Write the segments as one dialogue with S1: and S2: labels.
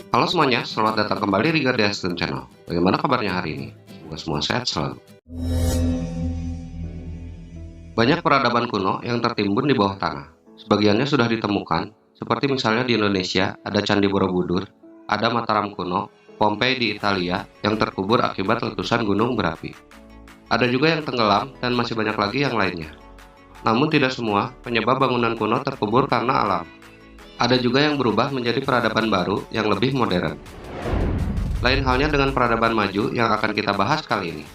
S1: Halo semuanya, selamat datang kembali di Gardiaston Channel. Bagaimana kabarnya hari ini? Semoga semua sehat selalu. Banyak peradaban kuno yang tertimbun di bawah tanah. Sebagiannya sudah ditemukan, seperti misalnya di Indonesia ada Candi Borobudur, ada Mataram kuno, Pompei di Italia yang terkubur akibat letusan gunung berapi. Ada juga yang tenggelam dan masih banyak lagi yang lainnya. Namun tidak semua penyebab bangunan kuno terkubur karena alam. Ada juga yang berubah menjadi peradaban baru yang lebih modern. Lain halnya dengan peradaban maju yang akan kita bahas kali ini.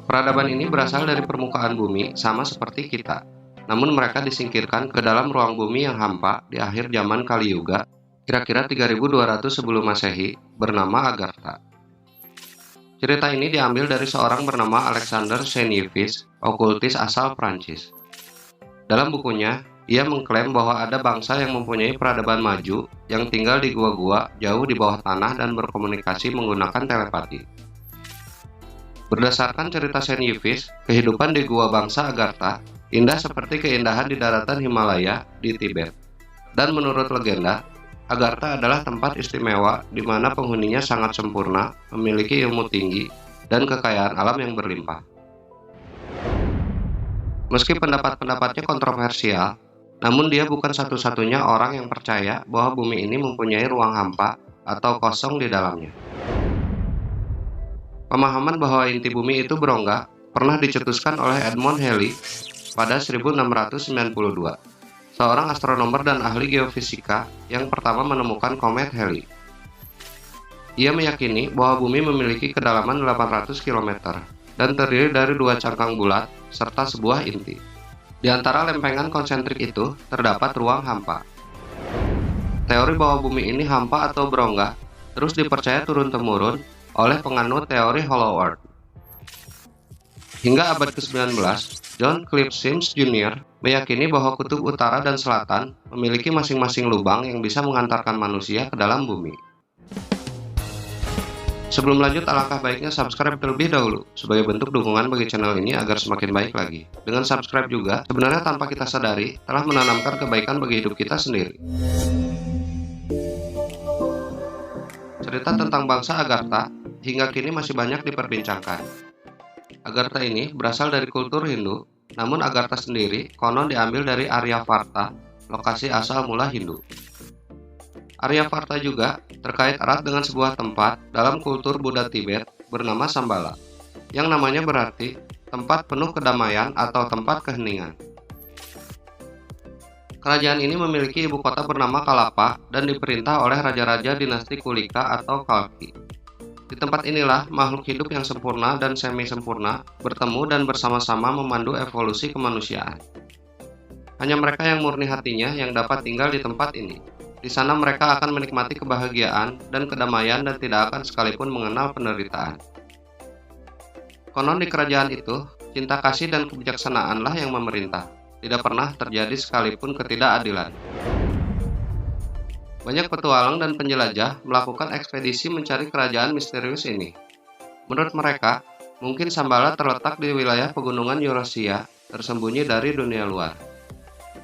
S1: Peradaban ini berasal dari permukaan bumi sama seperti kita. Namun mereka disingkirkan ke dalam ruang bumi yang hampa di akhir zaman Kali Yuga, kira-kira 3200 sebelum Masehi, bernama Agartha. Cerita ini diambil dari seorang bernama Alexander Cheniévix, okultis asal Prancis. Dalam bukunya, ia mengklaim bahwa ada bangsa yang mempunyai peradaban maju yang tinggal di gua-gua jauh di bawah tanah dan berkomunikasi menggunakan telepati. Berdasarkan cerita Cheniévix, kehidupan di gua bangsa Agartha indah seperti keindahan di daratan Himalaya di Tibet. Dan menurut legenda, Agartha adalah tempat istimewa di mana penghuninya sangat sempurna, memiliki ilmu tinggi, dan kekayaan alam yang berlimpah. Meski pendapat-pendapatnya kontroversial, namun dia bukan satu-satunya orang yang percaya bahwa bumi ini mempunyai ruang hampa atau kosong di dalamnya. Pemahaman bahwa inti bumi itu berongga pernah dicetuskan oleh Edmond Halley pada 1692, seorang astronomer dan ahli geofisika yang pertama menemukan komet Halley. Ia meyakini bahwa bumi memiliki kedalaman 800 km dan terdiri dari dua cangkang bulat serta sebuah inti. Di antara lempengan konsentrik itu terdapat ruang hampa. Teori bahwa bumi ini hampa atau berongga terus dipercaya turun-temurun oleh penganut teori Hollow Earth. Hingga abad ke-19, John Cliff Sims Jr. meyakini bahwa kutub utara dan selatan memiliki masing-masing lubang yang bisa mengantarkan manusia ke dalam bumi. Sebelum lanjut, alangkah baiknya subscribe terlebih dahulu sebagai bentuk dukungan bagi channel ini agar semakin baik lagi. Dengan subscribe juga, sebenarnya tanpa kita sadari, telah menanamkan kebaikan bagi hidup kita sendiri. Cerita tentang bangsa Agartha hingga kini masih banyak diperbincangkan. Agartha ini berasal dari kultur Hindu, namun Agartha sendiri konon diambil dari Aryavarta, lokasi asal mula Hindu. Aryavarta juga terkait erat dengan sebuah tempat dalam kultur Buddha Tibet bernama Shambhala, yang namanya berarti tempat penuh kedamaian atau tempat keheningan. Kerajaan ini memiliki ibu kota bernama Kalapa dan diperintah oleh raja-raja dinasti Kulika atau Kalki. Di tempat inilah makhluk hidup yang sempurna dan semi-sempurna bertemu dan bersama-sama memandu evolusi kemanusiaan. Hanya mereka yang murni hatinya yang dapat tinggal di tempat ini. Di sana mereka akan menikmati kebahagiaan dan kedamaian dan tidak akan sekalipun mengenal penderitaan. Konon di kerajaan itu, cinta kasih dan kebijaksanaanlah yang memerintah. Tidak pernah terjadi sekalipun ketidakadilan. Banyak petualang dan penjelajah melakukan ekspedisi mencari kerajaan misterius ini. Menurut mereka, mungkin Shambhala terletak di wilayah pegunungan Eurasia, tersembunyi dari dunia luar.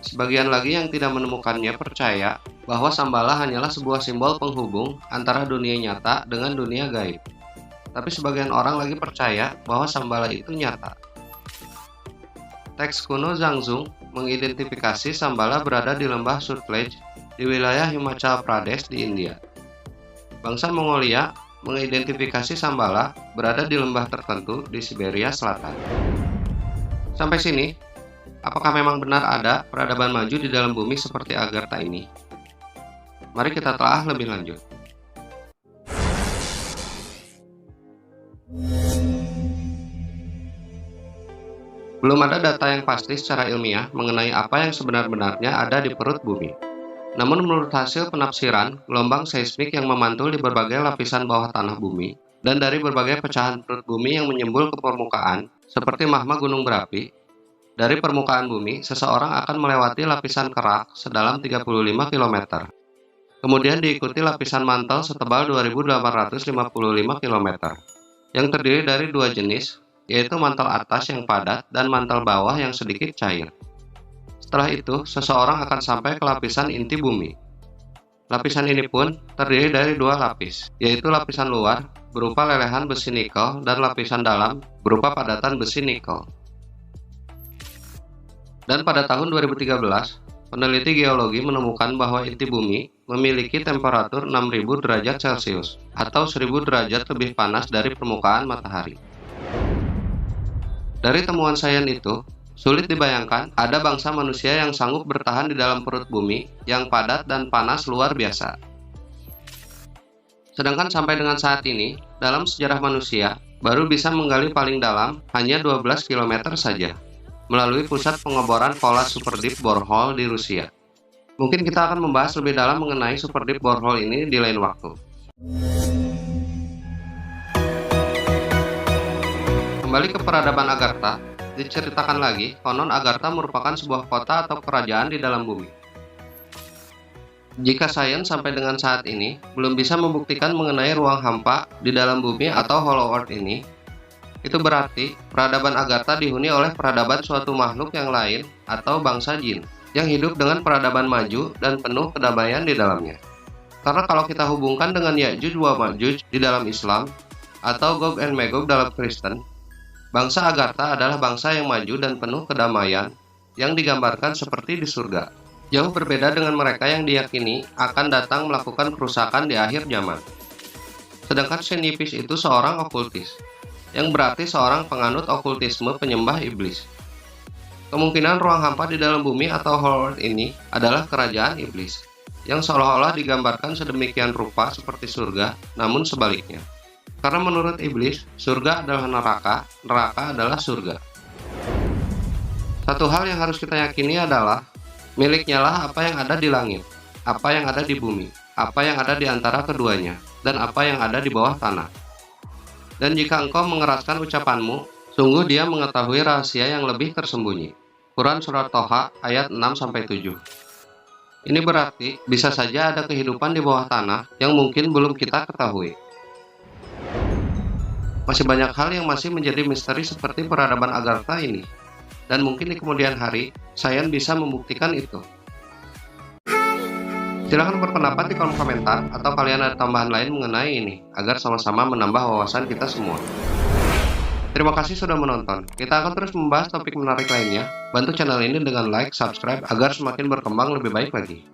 S1: Sebagian lagi yang tidak menemukannya percaya bahwa Shambhala hanyalah sebuah simbol penghubung antara dunia nyata dengan dunia gaib. Tapi sebagian orang lagi percaya bahwa Shambhala itu nyata. Teks kuno Zangzung mengidentifikasi Shambhala berada di lembah Sutlej di wilayah Himachal Pradesh di India. Bangsa Mongolia mengidentifikasi Shambhala berada di lembah tertentu di Siberia Selatan. Sampai sini, apakah memang benar ada peradaban maju di dalam bumi seperti Agartha ini? Mari kita telah lebih lanjut. Belum ada data yang pasti secara ilmiah mengenai apa yang sebenar-benarnya ada di perut bumi. Namun menurut hasil penafsiran, gelombang seismik yang memantul di berbagai lapisan bawah tanah bumi, dan dari berbagai pecahan perut bumi yang menyembul ke permukaan, seperti magma gunung berapi, dari permukaan bumi, seseorang akan melewati lapisan kerak sedalam 35 km. Kemudian diikuti lapisan mantel setebal 2.855 km, yang terdiri dari dua jenis, yaitu mantel atas yang padat dan mantel bawah yang sedikit cair. Setelah itu, seseorang akan sampai ke lapisan inti bumi. Lapisan ini pun terdiri dari dua lapis, yaitu lapisan luar berupa lelehan besi nikel dan lapisan dalam berupa padatan besi nikel. Dan pada tahun 2013, peneliti geologi menemukan bahwa inti bumi memiliki temperatur 6000 derajat Celcius atau 1000 derajat lebih panas dari permukaan matahari. Dari temuan sains itu, sulit dibayangkan ada bangsa manusia yang sanggup bertahan di dalam perut bumi yang padat dan panas luar biasa. Sedangkan sampai dengan saat ini, dalam sejarah manusia, baru bisa menggali paling dalam hanya 12 km saja, melalui pusat pengeboran Kola Super Deep Borehole di Rusia. Mungkin kita akan membahas lebih dalam mengenai Super Deep Borehole ini di lain waktu. Kembali ke peradaban Agartha, diceritakan lagi, konon Agartha merupakan sebuah kota atau kerajaan di dalam bumi. Jika sains sampai dengan saat ini belum bisa membuktikan mengenai ruang hampa di dalam bumi atau Hollow Earth ini, itu berarti peradaban Agartha dihuni oleh peradaban suatu makhluk yang lain atau bangsa jin yang hidup dengan peradaban maju dan penuh kedamaian di dalamnya. Karena kalau kita hubungkan dengan Ya'juj wa Ma'juj di dalam Islam atau Gog and Magog dalam Kristen, bangsa Agartha adalah bangsa yang maju dan penuh kedamaian yang digambarkan seperti di surga. Jauh berbeda dengan mereka yang diyakini akan datang melakukan kerusakan di akhir zaman. Sedangkan Xenopus itu seorang okultis, yang berarti seorang penganut okultisme penyembah iblis. Kemungkinan ruang hampa di dalam bumi atau Hollow Earth ini adalah kerajaan iblis, yang seolah-olah digambarkan sedemikian rupa seperti surga, namun sebaliknya. Karena menurut iblis, surga adalah neraka, neraka adalah surga. Satu hal yang harus kita yakini adalah, miliknya lah apa yang ada di langit, apa yang ada di bumi, apa yang ada di antara keduanya, dan apa yang ada di bawah tanah. Dan jika engkau mengeraskan ucapanmu, sungguh dia mengetahui rahasia yang lebih tersembunyi. Quran Surat Toha ayat 6-7. Ini berarti, bisa saja ada kehidupan di bawah tanah yang mungkin belum kita ketahui. Masih banyak hal yang masih menjadi misteri seperti peradaban Agartha ini, dan mungkin di kemudian hari, sains bisa membuktikan itu. Silahkan berpendapat di kolom komentar, atau kalian ada tambahan lain mengenai ini, agar sama-sama menambah wawasan kita semua. Terima kasih sudah menonton, kita akan terus membahas topik menarik lainnya. Bantu channel ini dengan like, subscribe, agar semakin berkembang lebih baik lagi.